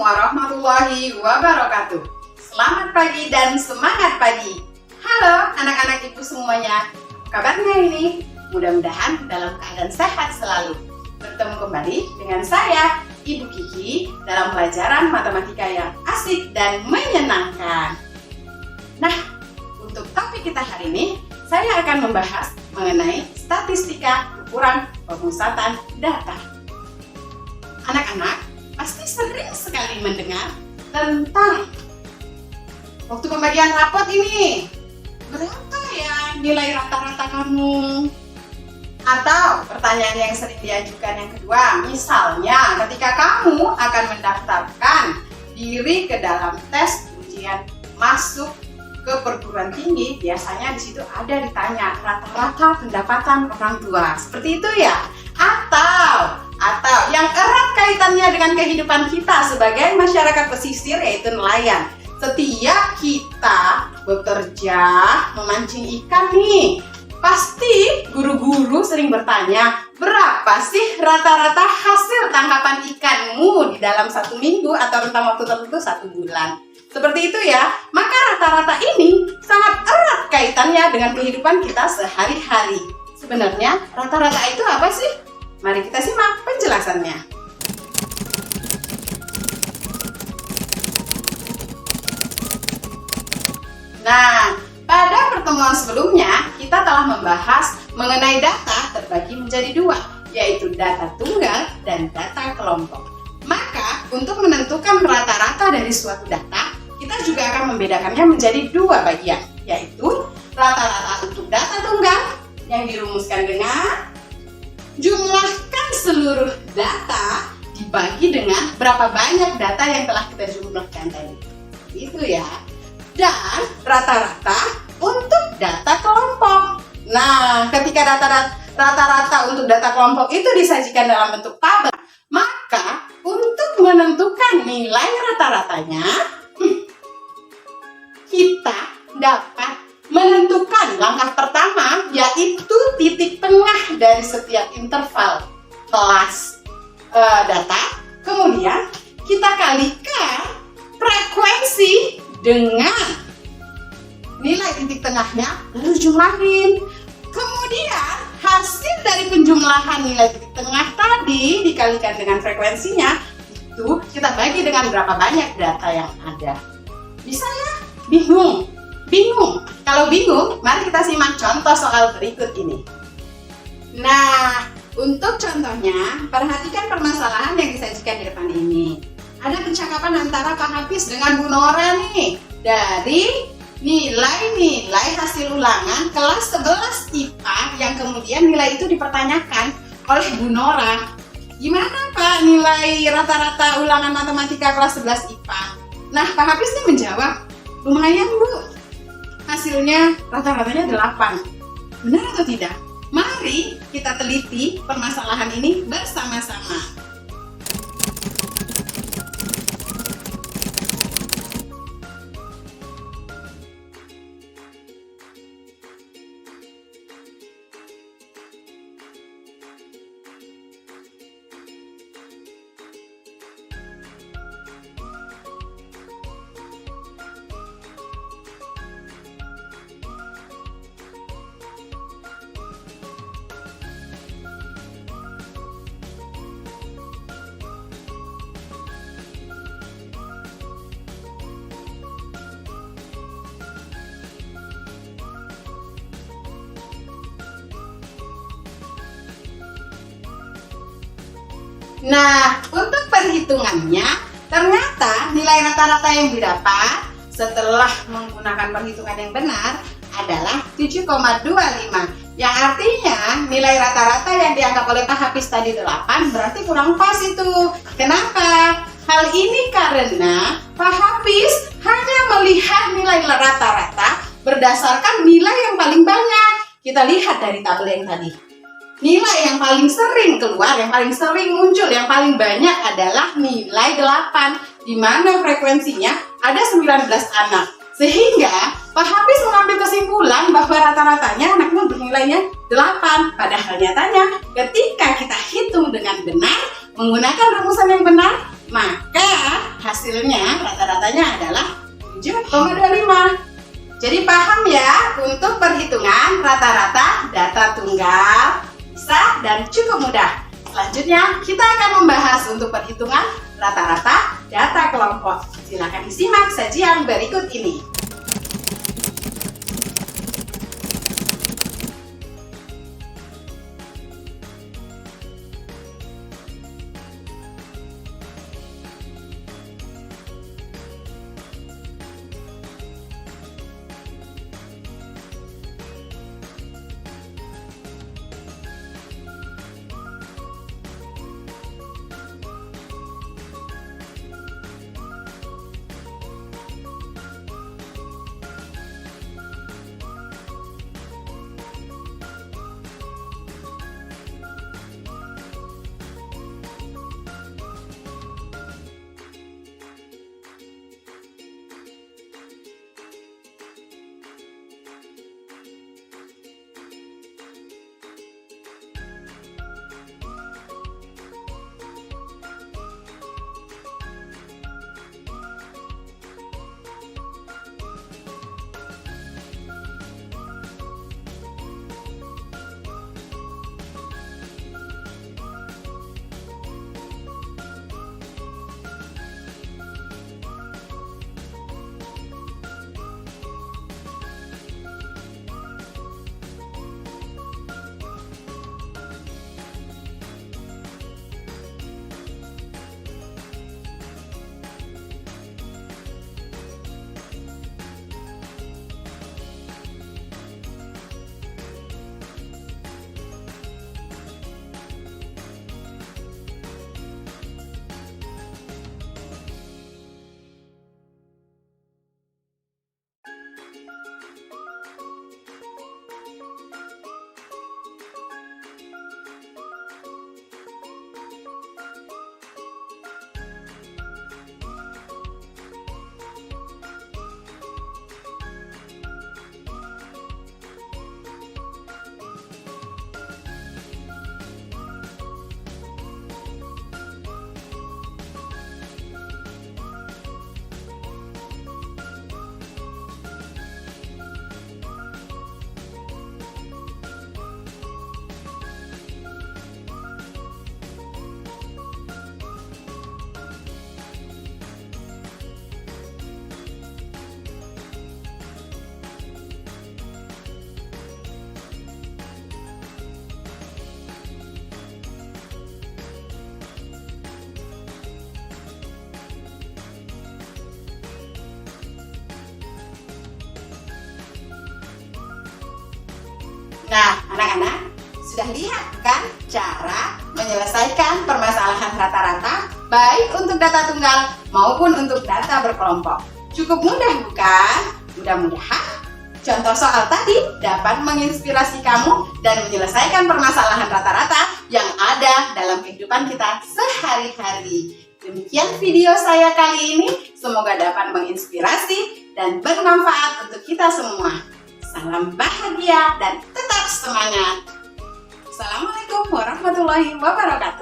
warahmatullahi wabarakatuh. Selamat pagi dan semangat pagi. Halo anak-anak ibu semuanya. Kabarnya ini? Mudah-mudahan dalam keadaan sehat selalu. Bertemu kembali dengan saya, Ibu Kiki, dalam pelajaran matematika yang asik dan menyenangkan. Nah, untuk topik kita hari ini, saya akan membahas mengenai statistika ukuran pemusatan data. Anak-anak pasti sering sekali mendengar tentang waktu pembagian rapot ini. Berapa ya nilai rata-rata kamu? Atau pertanyaan yang sering diajukan yang kedua, misalnya ketika kamu akan mendaftarkan diri ke dalam tes ujian masuk ke perguruan tinggi, biasanya di situ ada ditanya rata-rata pendapatan orang tua. Seperti itu ya? Atau yang erat kaitannya dengan kehidupan kita sebagai masyarakat pesisir, yaitu nelayan. Setiap kita bekerja memancing ikan nih, pasti guru-guru sering bertanya, berapa sih rata-rata hasil tangkapan ikanmu di dalam 1 minggu atau rentang waktu tertentu 1 bulan. Seperti itu ya, maka rata-rata ini sangat erat kaitannya dengan kehidupan kita sehari-hari. Sebenarnya rata-rata itu apa sih? Mari kita simak penjelasannya. Nah, pada pertemuan sebelumnya kita telah membahas mengenai data terbagi menjadi 2, yaitu data tunggal dan data kelompok. Maka, untuk menentukan rata-rata dari suatu data, kita juga akan membedakannya menjadi 2 bagian, yaitu rata-rata untuk data tunggal yang dirumuskan dengan jumlahkan seluruh data dibagi dengan berapa banyak data yang telah kita jumlahkan tadi. Itu ya. Dan rata-rata untuk data kelompok. Nah, ketika rata-rata untuk data kelompok itu disajikan dalam bentuk tabel, maka untuk menentukan nilai rata-ratanya, kita dapat menentukan langkah pertama, yaitu titik tengah dari setiap interval kelas data. Kemudian kita kalikan frekuensi dengan nilai titik tengahnya, lalu jumlahin. Kemudian hasil dari penjumlahan nilai titik tengah tadi dikalikan dengan frekuensinya, itu kita bagi dengan berapa banyak data yang ada. Bisa ya? Bingung? Kalau bingung, mari kita simak contoh soal berikut ini. Nah, untuk contohnya, perhatikan permasalahan yang disajikan di depan ini. Ada percakapan antara Pak Hafiz dengan Bu Nora nih, dari nilai hasil ulangan kelas 11 IPA yang kemudian nilai itu dipertanyakan oleh Bu Nora. Gimana Pak nilai rata-rata ulangan matematika kelas 11 IPA? Nah, Pak Hafiz nih menjawab, lumayan Bu, hasilnya rata-ratanya 8. Benar atau tidak? Mari kita teliti permasalahan ini bersama-sama. Nah, untuk perhitungannya, ternyata nilai rata-rata yang didapat setelah menggunakan perhitungan yang benar adalah 7,25. Yang artinya nilai rata-rata yang dianggap oleh Pak Hafiz tadi 8 berarti kurang pas itu. Kenapa? Hal ini karena Pak Hafiz hanya melihat nilai rata-rata berdasarkan nilai yang paling banyak. Kita lihat dari tabel yang tadi. Nilai yang paling sering keluar, yang paling sering muncul, yang paling banyak adalah nilai 8, di mana frekuensinya ada 19 anak. Sehingga Pak Hafiz mengambil kesimpulan bahwa rata-ratanya anaknya bernilainya 8. Padahal nyatanya ketika kita hitung dengan benar, menggunakan rumusan yang benar, maka hasilnya rata-ratanya adalah 7,25. Jadi paham ya, untuk perhitungan rata-rata data tunggal bisa dan cukup mudah. Selanjutnya kita akan membahas untuk perhitungan rata-rata data kelompok. Silakan disimak sajian berikut ini. Nah, anak-anak, sudah lihat kan cara menyelesaikan permasalahan rata-rata baik untuk data tunggal maupun untuk data berkelompok. Cukup mudah bukan? Mudah-mudahan contoh soal tadi dapat menginspirasi kamu dan menyelesaikan permasalahan rata-rata yang ada dalam kehidupan kita sehari-hari. Demikian video saya kali ini, semoga dapat menginspirasi dan bermanfaat untuk kita semua. Salam bahagia dan tetap semangat. Assalamualaikum warahmatullahi wabarakatuh.